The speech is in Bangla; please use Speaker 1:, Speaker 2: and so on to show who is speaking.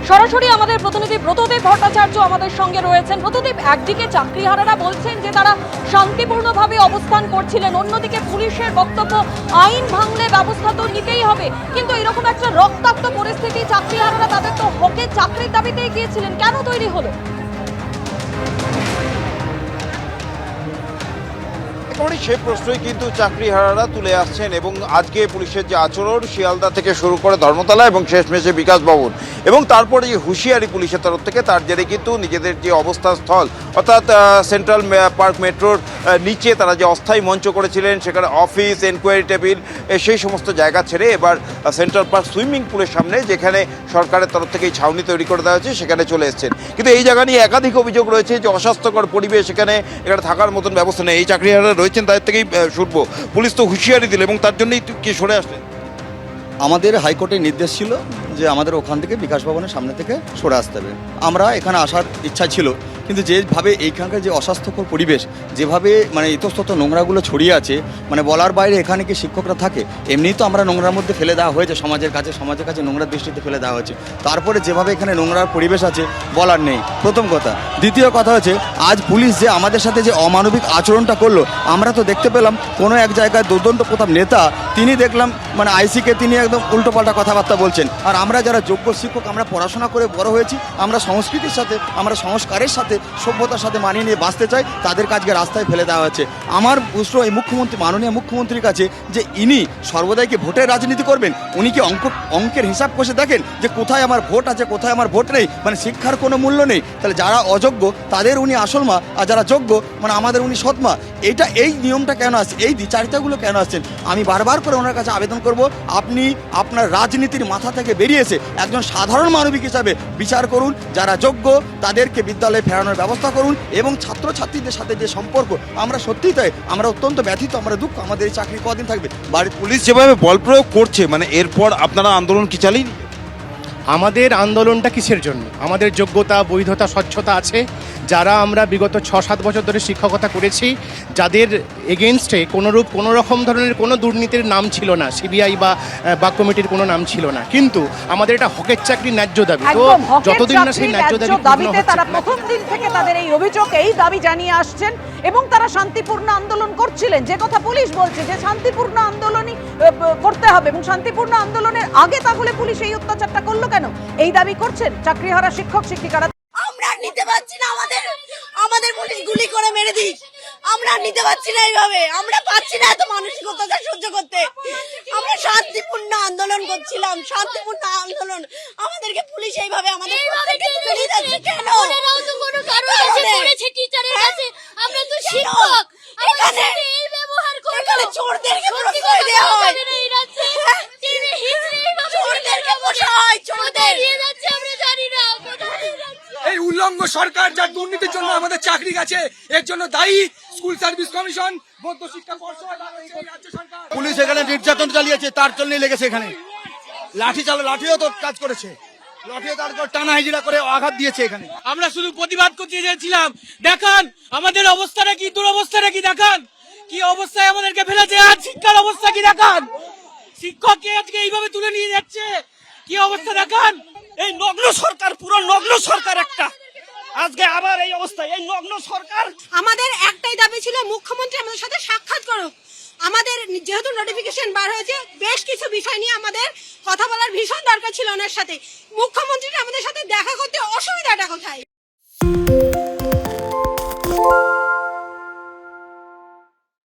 Speaker 1: সরাসরি আমাদের প্রতিনিধি ব্রতদেব ভট্টাচার্য আমাদের সঙ্গে রয়েছেন। ব্রতদেব, একদিকে চাকরিহারারা বলছেন যে তারা শান্তিপূর্ণভাবে অবস্থান করছিলেন, অন্যদিকে পুলিশের বক্তব্য আইন ভাঙলে ব্যবস্থা তো নিতেই হবে, কিন্তু এরকম একটা রক্তাক্ত পরিস্থিতি চাকরিহারারা তাদের তো হকের চাকরির দাবিতেই গিয়েছিলেন, কেন তৈরি হলো?
Speaker 2: সে প্রশ্নই কিন্তু চাকরিহারারা তুলে আসছেন এবং আজকে পুলিশের যে আচরণ শিয়ালদা থেকে শুরু করে ধর্মতলা এবং শেষমেশে বিকাশ ভবন এবং তারপরে যে হুঁশিয়ারি পুলিশের তরফ থেকে, তার জেরে কিন্তু নিজেদের যে অবস্থান স্থল অর্থাৎ সেন্ট্রাল পার্ক মেট্রোর নিচে তারা যে অস্থায়ী মঞ্চ করেছিলেন, সেখানে অফিস, এনকোয়ারি টেবিল, সেই সমস্ত জায়গা ছেড়ে এবার সেন্ট্রাল পার্ক সুইমিং পুলের সামনে, যেখানে সরকারের তরফ থেকে এই ছাউনি তৈরি করে দেওয়া হয়েছে, সেখানে চলে এসেছেন। কিন্তু এই জায়গা নিয়ে একাধিক অভিযোগ রয়েছে যে অস্বাস্থ্যকর পরিবেশ, এখানে থাকার মতন ব্যবস্থা নেই। এই চাকরিহারারা রয়েছেন, তাদের থেকেই শুনবো। পুলিশ তো হুঁশিয়ারি দিল এবং তার জন্যই কি সরে আসলেন?
Speaker 3: আমাদের হাইকোর্টের নির্দেশ ছিল যে আমাদের ওখান থেকে বিকাশ ভবনের সামনে থেকে সরে আসতে হবে। আমরা এখানে আসার ইচ্ছা ছিল, কিন্তু যেভাবে এইখানকার যে অস্বাস্থ্যকর পরিবেশ, যেভাবে মানে ইতস্তত নোংরাগুলো ছড়িয়ে আছে, মানে বলার বাইরে। এখানে কি শিক্ষকরা থাকে? এমনিই তো আমরা নোংরার মধ্যে ফেলে দেওয়া হয়েছে, সমাজের কাছে নোংরা দৃষ্টিতে ফেলে দেওয়া হয়েছে। তারপরে যেভাবে এখানে নোংরার পরিবেশ আছে, বলার নেই, প্রথম কথা। দ্বিতীয় কথা হচ্ছে, আজ পুলিশ যে আমাদের সাথে যে অমানবিক আচরণটা করলো, আমরা তো দেখতে পেলাম কোনো এক জায়গায় দুর্দান্ত প্রতাপ নেতা, তিনি দেখলাম মানে আইসিকে তিনি একদম উল্টোপাল্টা কথাবার্তা বলছেন। আর আমরা যারা যোগ্য শিক্ষক, আমরা পড়াশোনা করে বড় হয়েছি, আমরা সংস্কৃতির সাথে, আমরা সংস্কারের সাথে, সভ্যতার সাথে মানিয়ে নিয়ে বাঁচতে চাই, তাদের কাজকে রাস্তায় ফেলে দেওয়া হচ্ছে। আমার প্রশ্ন এই মুখ্যমন্ত্রী, মাননীয় মুখ্যমন্ত্রীর কাছে, যে ইনি সর্বদাই কি ভোটের রাজনীতি করবেন? উনি কি অঙ্কের হিসাব কষে দেখেন যে কোথায় আমার ভোট আছে, কোথায় আমার ভোট নেই? মানে শিক্ষার কোনো মূল্য নেই? তাহলে যারা অযোগ্য তাদের উনি আসল মা, আর যারা যোগ্য মানে আমাদের উনি সৎ মা। এই নিয়মটা কেন আসছে? এই দ্বিচারিতাগুলো কেন আসছেন? আমি বারবার করে ওনার কাছে আবেদন করব, আপনি আপনার রাজনীতির মাথা থেকে বেরিয়েছে একজন সাধারণ মানবিক হিসাবে বিচার করুন। যারা যোগ্য তাদেরকে বিদ্যালয়ে ফেরানোর ব্যবস্থা করুন, এবং ছাত্রছাত্রীদের সাথে যে সম্পর্ক, আমরা সত্যিই তাই, আমরা অত্যন্ত ব্যথিত, আমরা দুঃখ। আমাদের এই চাকরি কদিন থাকবে?
Speaker 2: পুলিশ যেভাবে বল প্রয়োগ করছে, মানে এরপর আপনারা আন্দোলন কি চালিয়ে?
Speaker 4: আমাদের আন্দোলনটা কিসের জন্য? আমাদের যোগ্যতা, বৈধতা, স্বচ্ছতা আছে। যারা আমরা বিগত 6-7 বছর ধরে শিক্ষকতা করেছি, যাদের এগেনস্টে কোনো রকম ধরনের কোনো দুর্নীতির নাম ছিল না, সিবিআই বা কমিটির কোনো নাম ছিল না, কিন্তু আমাদের এটা হকের চাকরি, ন্যায্য দাবি। তো যতদিন না সেই ন্যায্য দাবিতে
Speaker 1: তারা প্রথম দিন থেকে তাদের এই অভিযোগ, এই দাবি জানিয়ে আসছেন এবং তারা শান্তিপূর্ণ আন্দোলন করছিলেন। যে কথা পুলিশ বলছে যে শান্তিপূর্ণ আন্দোলনই করতে হবে, এবং শান্তিপূর্ণ আন্দোলনের আগে তাহলে পুলিশ এই অত্যাচারটা করলো কেন, এই দাবি করছেন চাকরিহারা শিক্ষক শিক্ষিকারা।
Speaker 5: আমরা নিতে পারছি না, আমাদের পুলিশ গুলি করে মেরে দিক, আমরা নিতে পারছি না এইভাবে, আমরা পাচ্ছি না এত মানসিক অত্যাচার সহ্য করতে। আমরা শান্তিপূর্ণ আন্দোলন করছিলাম, শান্তিপূর্ণ আন্দোলন, আমাদেরকে পুলিশ এইভাবে আমাদের ফেরিয়ে যাচ্ছে কেন?
Speaker 6: ওনারাও তো কোনো কারণ এসে পড়েছে টিচারের কাছে, আমরা তো শিক্ষক,
Speaker 5: এখানে
Speaker 6: এই ব্যবহার করে
Speaker 5: এখানে চোরদেরকে প্রশ্রয় দেওয়া হয়,
Speaker 6: এই রাজ্যে টিভি হিস্ট্রি
Speaker 5: চোরদেরকে বসা হয়, চোরদের
Speaker 6: দিয়ে যাচ্ছে, আমরা জানি না কোথায় যাচ্ছে।
Speaker 7: এই উল্লঙ্ঘ সরকার যার দুর্নীতির জন্য আমাদের চাকরি গেছে, এর জন্য দায়ী স্কুল সার্ভিস কমিশন, মধ্য শিক্ষা পর্ষদ, রাজ্য সরকার।
Speaker 3: পুলিশ এখানে নির্যাতন চালিয়েছে, তার জন্যই লেগেছে। এখানে লাঠিও তো কাজ করেছে, লাঠিও তারপর টানা হাজিরা করে আঘাত দিয়েছে। এখানে
Speaker 7: আমরা শুধু প্রতিবাদ করতে চেয়েছিলাম, দেখান আমাদের অবস্থাটা কি, দুরবস্থাটা কি, দেখান কি অবস্থায় আমাদেরকে ফেলেছে, আজ শিক্ষার অবস্থা কি দেখান, শিক্ষককে আজকে এইভাবে তুলে নিয়ে যাচ্ছে, কি অবস্থা দেখান। এই নগ্ন সরকার, পুরো নগ্ন সরকার একটা, আজকে আবার এই অবস্থায় এই নগ্ন সরকার।
Speaker 5: আমাদের একটাই দাবি ছিল, মুখ্যমন্ত্রী আমাদের সাথে সাক্ষাৎ করুক। আমাদের যেহেতু নোটিফিকেশন বার হয়েছে, বেশ কিছু বিষয় নিয়ে আমাদের কথা বলার ভীষণ দরকার ছিল ওনার সাথে। মুখ্যমন্ত্রী আমাদের সাথে দেখা করতে, অসুবিধাটা কোথায়?